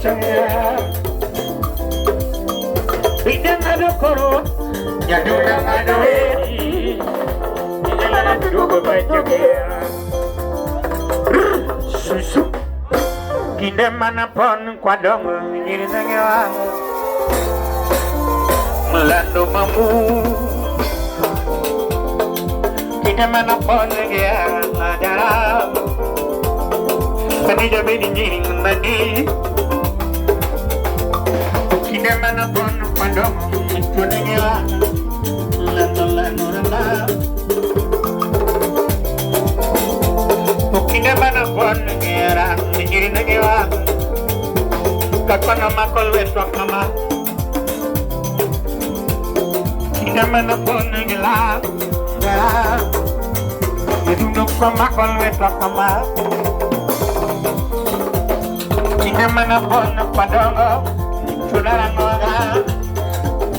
chaya Ida ngado koro Nyaduna ngado eri Ida ngado dugo bajogea Susu Kinde mana pon kwa dongo Nyiri nangewa Melando mamu Kinde mana pon Ngea ngadara Kanija bedi nyiri ngadi Kinde mana pon kwa dongo Nyiri Lando lando rala Kinde mana pon Ngea Nyiri nangewa Kakona makol wetwa kama Kinde mana pon Ngela Yeduno kwa makol wetwa kama Kinde mana pon Padongo Chunara ngoga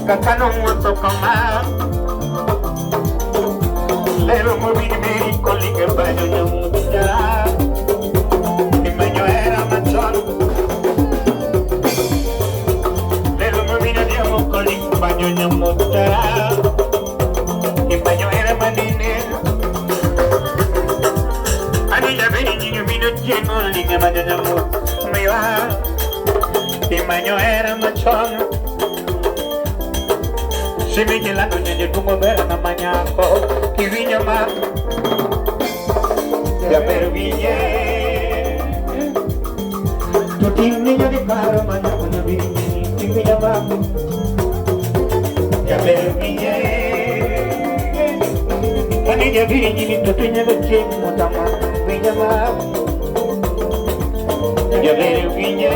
Kakano mwoto kama Lero mubini miri kolike bayo nyamudja Imanyo era machon Lero mubini diamo kolike bayo nyamudja Imanyo era manine Ani jabini nyingi mino jengo Lige bayo nyamudja Imanyo era machon Simiki lando nyenye tungo vera na manyako Kivinya ma Ya pervinye Tutini nyadi karo manyako na virinye Kivinya ma Ya pervinye Kanija virinye Tutinya vachim mutama Kivinya ma Ya pervinye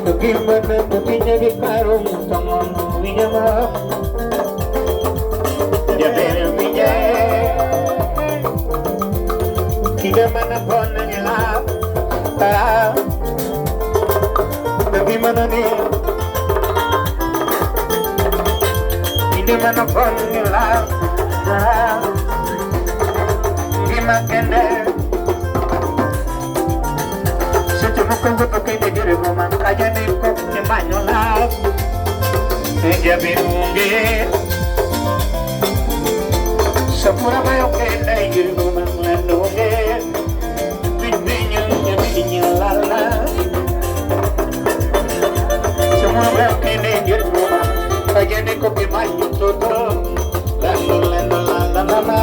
Tukimana tutinya di karo mutama Vinyama Ya bere vinye Kida mana pona ngela Tapi mana ni Kida mana pona ngela Gima kende Sejemukan buka kende diri rumah Kaya ni kok nyemanyola Ella berunge Sapura mayo kenda Yirgo mamlanonge Bidinya bidinya lala Sapura mayo kenda Yirgo mam Kaya ne kopi mayo toto Lalo lalo lala lala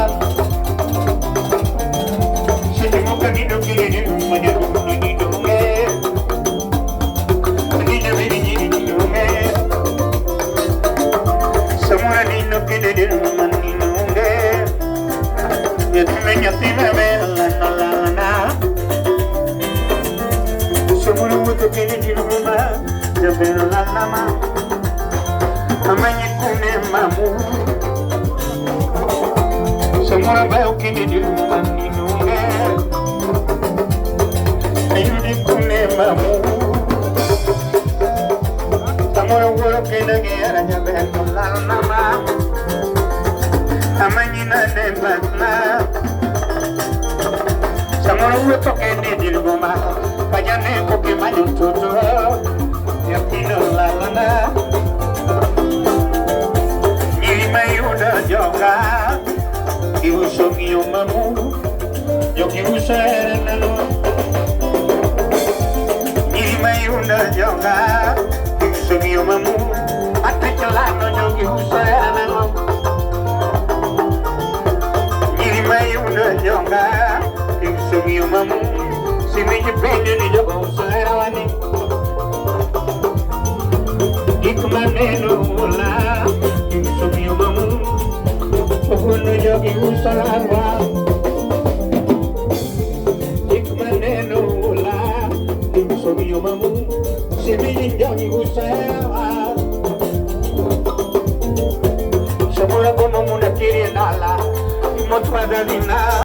Sini muka nido kiri nido Manya duku nido nge Bidinya bidinya nido nge Semua nino kide di rumah nino nge Yatume nyatime bela nolana Semua wuto kide di rumah Jabela lama Amanye kune mamu Semua bayo kide di rumah nino nge Ayudi kune mamu Amor wuro kida gera nyabel lama Amanyina de batna Samor wuro toke de dilgoma Kajane koke manyo toto Yapino lalana Niri mayuda joga Iuso kiyo mamu Yoki usere nalo Niri mayuda joga Sugiyo mamu Atachalano nyogi husayana Nyiri mayuna nyonga Sugiyo mamu Simiji pende ni joga husayana Ikmaneno ula Sugiyo mamu Uhunu nyogi husayana Ikmaneno ula Sugiyo mamu Simiji nyogi husayana Semula kono muna kiri nala Motwa dalina